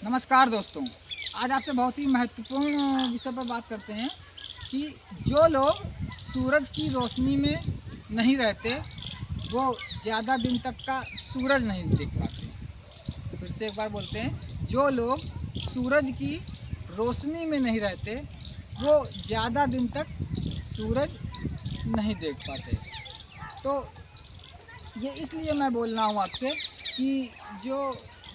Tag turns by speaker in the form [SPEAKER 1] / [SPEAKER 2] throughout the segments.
[SPEAKER 1] नमस्कार दोस्तों। आज आपसे बहुत ही महत्वपूर्ण विषय पर बात करते हैं कि जो लोग सूरज की रोशनी में नहीं रहते वो ज़्यादा दिन तक का सूरज नहीं देख पाते। फिर से एक बार बोलते हैं, जो लोग सूरज की रोशनी में नहीं रहते वो ज़्यादा दिन तक सूरज नहीं देख पाते। तो ये इसलिए मैं बोल रहा हूँ आपसे कि जो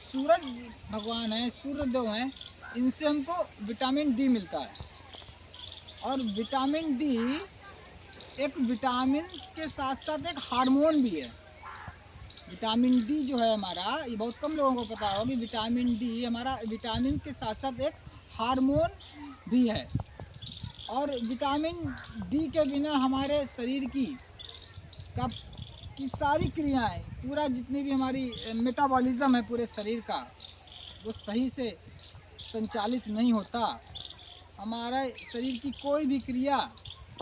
[SPEAKER 1] सूरज भगवान हैं, सूर्यदेव हैं, इनसे हमको विटामिन डी मिलता है। और विटामिन डी एक विटामिन के साथ साथ एक हार्मोन भी है। विटामिन डी जो है हमारा, ये बहुत कम लोगों को पता होगा कि विटामिन डी हमारा विटामिन के साथ साथ एक हार्मोन भी है। और विटामिन डी के बिना हमारे शरीर का की सारी क्रियाएं, पूरा जितनी भी हमारी मेटाबॉलिज्म है पूरे शरीर का, वो सही से संचालित नहीं होता। हमारे शरीर की कोई भी क्रिया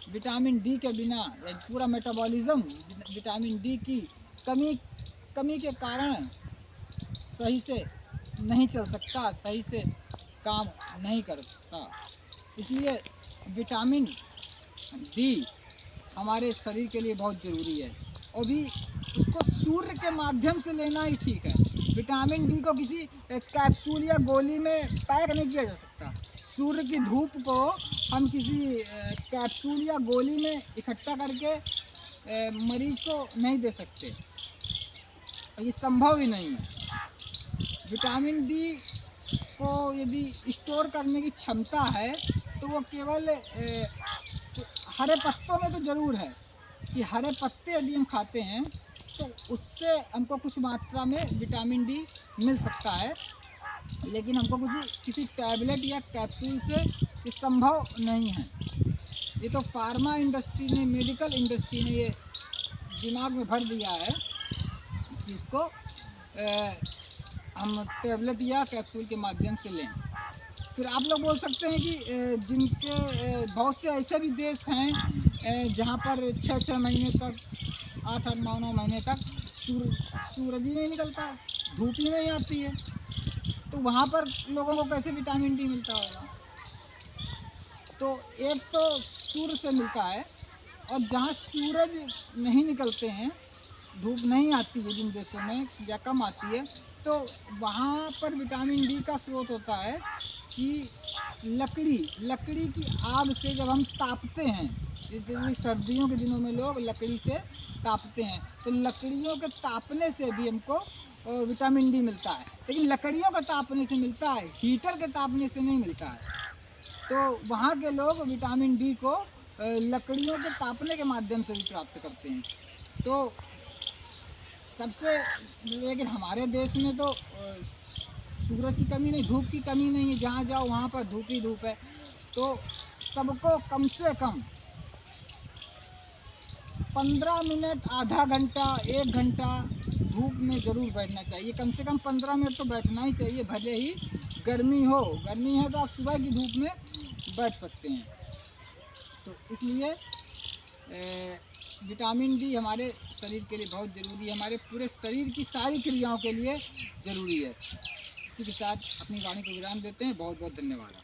[SPEAKER 1] विटामिन डी के बिना, या पूरा मेटाबॉलिज्म विटामिन डी की कमी के कारण सही से नहीं चल सकता, सही से काम नहीं कर सकता। इसलिए विटामिन डी हमारे शरीर के लिए बहुत ज़रूरी है। और भी उसको सूर्य के माध्यम से लेना ही ठीक है। विटामिन डी को किसी कैप्सूल या गोली में पैक नहीं किया जा सकता। सूर्य की धूप को हम किसी कैप्सूल या गोली में इकट्ठा करके मरीज को नहीं दे सकते, ये संभव ही नहीं है। विटामिन डी को यदि स्टोर करने की क्षमता है तो वो केवल हरे पत्तों में तो ज़रूर है कि हरे पत्ते यदि हम खाते हैं तो उससे हमको कुछ मात्रा में विटामिन डी मिल सकता है। लेकिन हमको किसी टैबलेट या कैप्सूल से ये संभव नहीं है। ये तो फार्मा इंडस्ट्री ने, मेडिकल इंडस्ट्री ने ये दिमाग में भर दिया है कि इसको हम टैबलेट या कैप्सूल के माध्यम से लें। फिर आप लोग बोल सकते हैं कि जिनके बहुत से ऐसे भी देश हैं जहाँ पर 6-6 महीने तक, 8-9 महीने तक सूरज ही नहीं निकलता, धूप ही नहीं आती है, तो वहाँ पर लोगों को कैसे विटामिन डी मिलता होगा? तो एक तो सूर्य से मिलता है, और जहाँ सूरज नहीं निकलते हैं, धूप नहीं आती है जिन देशों में या कम आती है, तो वहाँ पर विटामिन डी का स्रोत होता है कि लकड़ी की आग से जब हम तापते हैं, जैसे सर्दियों के दिनों में लोग लकड़ी से तापते हैं, तो लकड़ियों के तापने से भी हमको विटामिन डी मिलता है। लेकिन लकड़ियों के तापने से मिलता है, हीटर के तापने से नहीं मिलता है। तो वहाँ के लोग विटामिन डी को लकड़ियों के तापने के माध्यम से भी प्राप्त करते हैं। तो सबसे, लेकिन हमारे देश में तो सूरज की कमी नहीं, धूप की कमी नहीं है। जहाँ जाओ वहाँ पर धूप ही धूप है। तो सबको कम से कम 15 मिनट, आधा घंटा, 1 घंटा धूप में ज़रूर बैठना चाहिए। कम से कम 15 मिनट तो बैठना ही चाहिए, भले ही गर्मी हो। गर्मी है तो आप सुबह की धूप में बैठ सकते हैं। तो इसलिए विटामिन डी हमारे शरीर के लिए बहुत ज़रूरी है, हमारे पूरे शरीर की सारी क्रियाओं के लिए ज़रूरी है। इसी के साथ अपनी वाणी को विराम देते हैं। बहुत बहुत धन्यवाद।